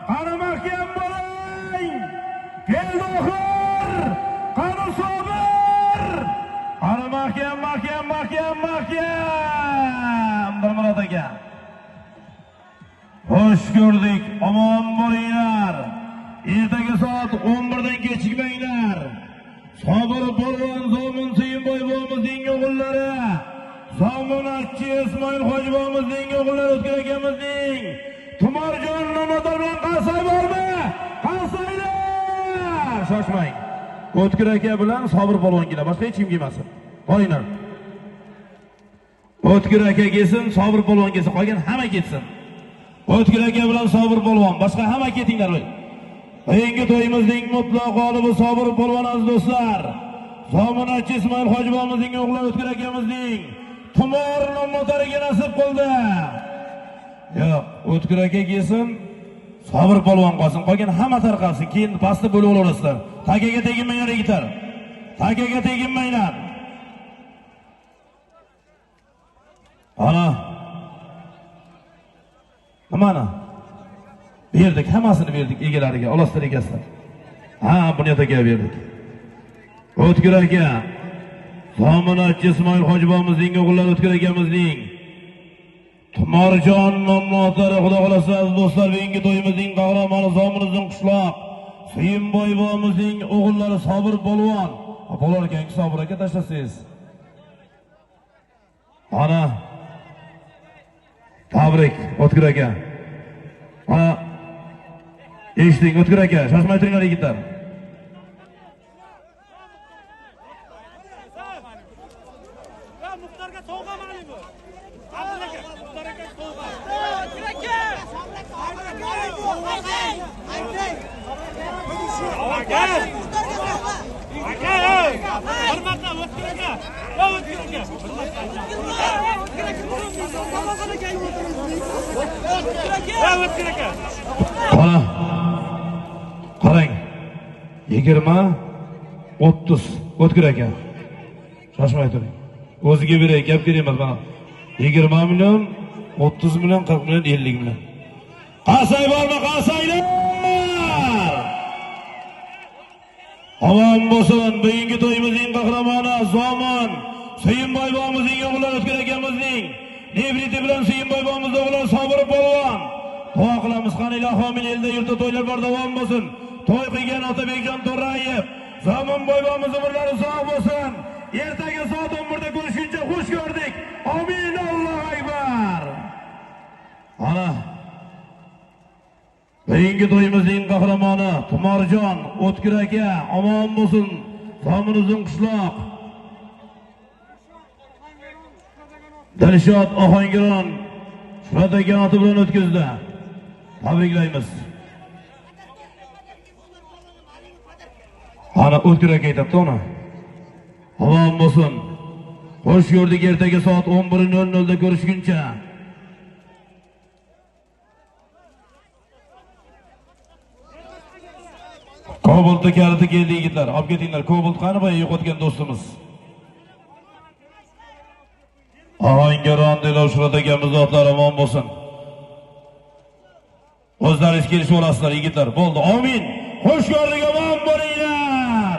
Qani mahkam bo'ling. Keldi oxir. Qani Sobir. Qani mahkam. Mirmurod aka. Xo'sh ko'rdik. Omon bo'linglar. Ertaga soat 11 dan kechikmanglar. Sobir Polvon Zomin Suyinboyevimizning o'g'illari, Zominatchi Ismoil Hojibovimizning o'g'illari o'tgan akamizning Tumorjon Nomodor bilan Qasay bormi? Qasaylar! Shoshmang. O'tkir aka bilan Sobir Polvon keladi. Boshqa hech kim kelmasin. Qo'yinglar. O'tkir aka kelsin, Sobir Polvon kelsin, qolgan hamma ketsin. O'tkir aka bilan Sobir Polvon, boshqa hamma ketinglar. Bugungi to'yimizning mutlaq g'olibi Sobir Polvon aziz do'stlar. Zominatchi Ismoil Hojibovimizning o'g'li O'tkir akamizning Tumor Nomodoriga nasib qildi. Yo'q, O'tkir aka kelsin, Sobir Polvon qolsin, qolgan hamma tarqalsin. Keyin pastda bo'lib olasizlar. Takaga teginmanglar yigitlar. Takaga teginmanglar. Ana. Mana. Berdik, hammasini berdik egalariga, olasizlar egasizlar. Ha, buni aka berdik. O'tkir aka, Zominatchi Ismoil Hojibovimizning o'g'illari O'tkir akamizning Tumorjon Nomodori, xudo xolasa aziz do'stlar, bugungi to'yimizning qahramoni Zominizning qishloq Suyinboyevimizning o'g'illari Sobir Polvon. Polvon aka, Sobir aka tashlasangiz. Ana. Tabrik O'tkir aka. Ana eshiting O'tkir aka, shoshmay turinglar yigitlar. Muxtorga sovg'a mana bu. Abdulla aka, Muxtorga sovg'a. O'tkir aka. Aka, hurmatli O'tkir aka. O'tkir aka. Ana. Qarang. 20 30 O'tkir aka. Shoshmay turing. O'ziga beray, gap kerak emas mana. 20 million, 30 million, 40 million, 50 million. Qasay bormi, qasaylar? Omon bo'lsin, bugungi to'yimizning qahramoni Zomin Suyinboyevimizning o'g'illari O'tkir akamizning Nebriti bilan Suyinboyevimizning o'g'illari Sobir Polvon. Duo qilamiz, qani ilohim, elda yurtda to'ylar bor, davom bo'lsin. To'y qilgan Otabekjon To'rayev, Zomin boyvomizning umrlari sog' bo'lsin. Ertaga soat 11 da ko'rishguncha xush ko'rdik. Amin, Allohu akbar. Ana. Bugungi to'yimizning qahramoni Tumorjon O'tkir aka, omon bo'lsin. Zominizning qishloq. Dilshod Ohangiron Shuhrat aka oti bilan o'tkazdi. Tabriklaymiz. Ana O'tkir aka aytibdi ona. Omon bo'lsin. Xush ko'rdik, ertaga soat 11:00 da ko'rishguncha. Kobaltda kaliti keldi yigitlar. Olib ketinglar. Kobalt qani boya yo'qotgan do'stimiz. Ohangaron Dilov Shuhrat akamiz zotlari omon bo'lsin. O'zlaringiz kelishib olasizlar yigitlar. Bo'ldi. Amin. Xush ko'rdik, omon bo'linglar.